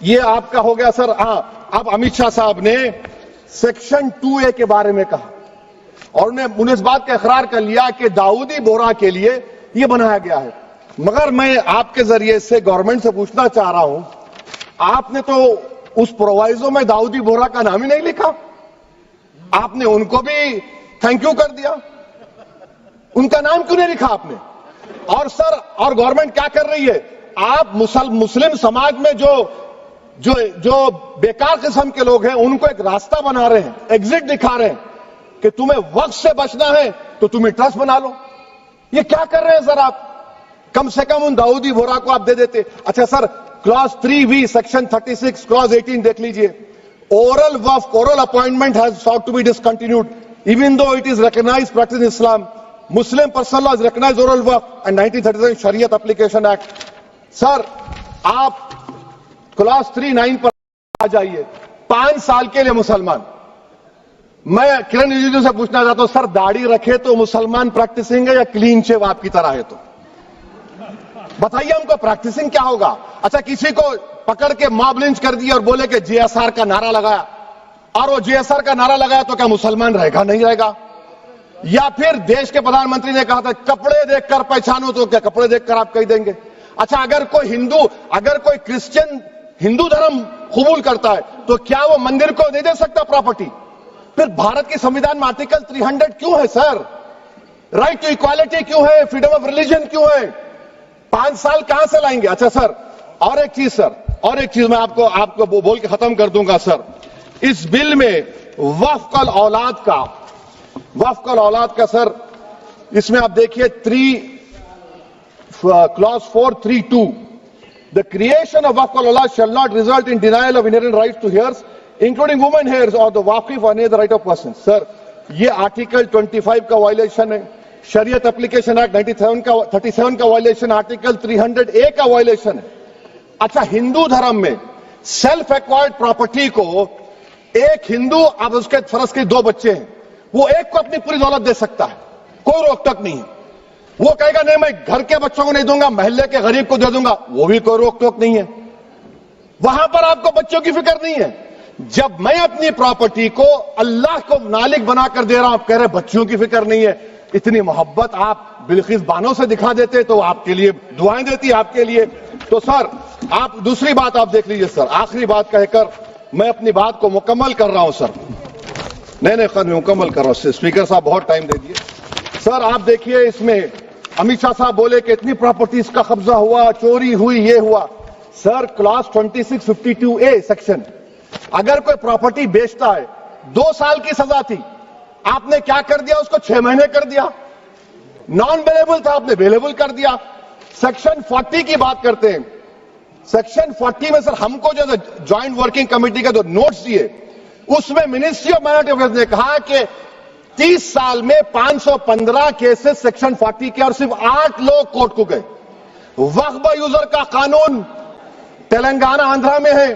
ये आपका हो गया सर। हाँ, अब अमित शाह साहब ने सेक्शन 2A के बारे में कहा और उन्होंने इस बात का इकरार कर लिया कि दाऊदी बोहरा के लिए ये बनाया गया है। मगर मैं आपके जरिए से गवर्नमेंट से पूछना चाह रहा हूं, आपने तो उस प्रोवाइजो में दाऊदी बोहरा का नाम ही नहीं लिखा, आपने उनको भी थैंक यू कर दिया, उनका नाम क्यों नहीं लिखा आपने? और सर, और गवर्नमेंट क्या कर रही है, आप मुस्लिम समाज में जो बेकार किस्म के लोग हैं उनको एक रास्ता बना रहे हैं, एग्जिट दिखा रहे हैं कि तुम्हें वक्त से बचना है तो तुम्हें ट्रस्ट बना लो। ये क्या कर रहे हैं सर आप? कम से कम उन दाऊदी बोहरा को आप दे देते। अच्छा sir, clause 3B section 36 clause 18 देख लीजिए। Oral Waqf, oral appointment has sought to be discontinued even though it is recognized practice in Islam. Muslim personal law has recognized oral waqf and 1937 Shariat Application Act. Sir, आप clause 39 पर आ जाइए। 5 साल के लिए मुसलमान। मैं किरण रिजिजू से पूछना चाहता हूं, सर दाढ़ी रखे तो मुसलमान प्रैक्टिसिंग है या क्लीन शेव आपकी तरह है? तो बताइए हमको, प्रैक्टिसिंग क्या होगा? अच्छा, किसी को पकड़ के मॉब लिंच कर दिया और बोले कि JSR का नारा लगाया, और वो JSR का नारा लगाया तो क्या मुसलमान रहेगा? नहीं रहेगा। या फिर देश के प्रधानमंत्री ने कहा था कपड़े देखकर पहचानो, तो क्या कपड़े देखकर आप कह देंगे? अच्छा, अगर कोई क्रिश्चियन हिंदू धर्म कबूल करता है तो क्या वो मंदिर को दे सकता प्रॉपर्टी? फिर भारत के संविधान में आर्टिकल 300 क्यों है सर? राइट टू इक्वालिटी क्यों है? फ्रीडम ऑफ रिलीजन क्यों है? 5 साल कहां से लाएंगे? अच्छा सर, और एक चीज सर, और एक चीज मैं आपको बोल के खत्म कर दूंगा सर। इस बिल में वक्फ औलाद का सर, इसमें आप देखिए clause 432, the creation of waqf al-awlad shall not result in denial of inherent rights to heirs, including women heirs or the waqif or any other right of person. Sir, ये article 25 का violation है, शरीयत application act 37 का violation, article 300A का violation है। अच्छा, हिंदू धर्म में सेल्फ एक्वायर्ड प्रॉपर्टी को एक हिंदू, अब उसके फर्ज के 2 बच्चे हैं, वो एक को अपनी पूरी दौलत दे सकता है, कोई रोक टोक नहीं है। वो कहेगा नहीं मैं घर के बच्चों को नहीं दूंगा, मोहल्ले के गरीब को दे दूंगा, वो भी कोई रोक टोक नहीं है। वहां पर आपको बच्चों की फिक्र नहीं है। जब मैं अपनी प्रॉपर्टी को अल्लाह को मालिक बनाकर दे रहा हूं, आप कह रहे बच्चों की फिक्र नहीं है। इतनी मोहब्बत आप बिल्किस बानो से दिखा देते तो आपके लिए दुआएं देती आपके लिए। तो सर, आप दूसरी बात आप देख लीजिए सर, आखिरी बात कहकर मैं अपनी बात को मुकम्मल कर रहा हूं सर। नहीं खैर, मैं मुकम्मल कर रहा हूं। स्पीकर साहब बहुत टाइम दे दिए। सर आप देखिए, इसमें अमित शाह साहब बोले कि इतनी प्रॉपर्टीज का कब्जा हुआ, चोरी हुई, ये हुआ। सर, क्लॉज 2652A सेक्शन, अगर कोई प्रॉपर्टी बेचता है, 2 साल की सजा थी, आपने क्या कर दिया? उसको 6 महीने कर दिया। नॉन बेलेबल था, आपने बेलेबल कर दिया। सेक्शन 40 की बात करते हैं। सेक्शन 40 में सर हमको जो ज्वाइंट वर्किंग कमेटी का जो नोट्स दिए, उसमें मिनिस्ट्री ऑफ माइनॉरिटी अफेयर्स ने कहा कि 30 साल में 515 केसेस सेक्शन 40 के, और सिर्फ 8 लोग कोर्ट को गए। वक्फ यूजर का कानून तेलंगाना आंध्रा में है,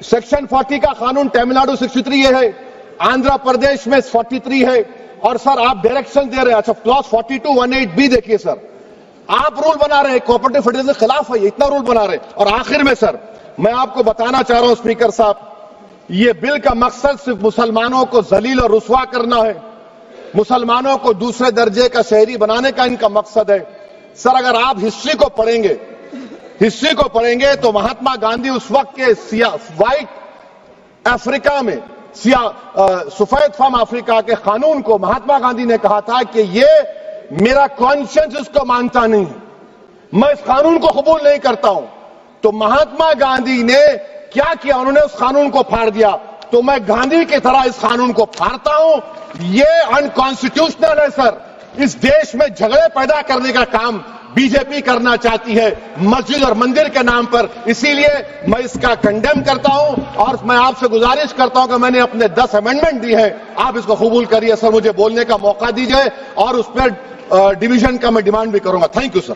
सेक्शन 40 का कानून तमिलनाडु 63 है, आंध्र प्रदेश में 43 है। और सर आप डायरेक्शन दे रहे हैं। अच्छा, क्लॉज 4218B देखिए सर, आप रूल बना रहे हैं, कोऑपरेटिव फेडरलिज्म के खिलाफ है, इतना रूल बना रहे हैं। और आखिर में सर मैं आपको बताना चाह रहा हूं स्पीकर साहब, ये बिल का मकसद सिर्फ मुसलमानों को जलील और रुस्वा करना है, मुसलमानों को दूसरे दर्जे का शहरी बनाने का इनका मकसद है। सर अगर आप हिस्ट्री को पढ़ेंगे तो महात्मा गांधी उस वक्त के व्हाइट अफ्रीका में, सफेद फार्म अफ्रीका के कानून को महात्मा गांधी ने कहा था कि ये मेरा कॉन्शियंस इसको मानता नहीं है, मैं इस कानून को कबूल नहीं करता हूं। तो महात्मा गांधी ने क्या किया? उन्होंने उस कानून को फाड़ दिया। तो मैं गांधी की तरह इस कानून को फाड़ता हूं। ये अनकॉन्स्टिट्यूशनल है सर। इस देश में झगड़े पैदा करने का काम बीजेपी करना चाहती है मस्जिद और मंदिर के नाम पर, इसीलिए मैं इसका कंडेम करता हूं। और मैं आपसे गुजारिश करता हूं कि मैंने अपने 10 अमेंडमेंट दी है, आप इसको कबूल करिए सर, मुझे बोलने का मौका दीजिए और उस पर डिवीजन का मैं डिमांड भी करूंगा। Thank you sir.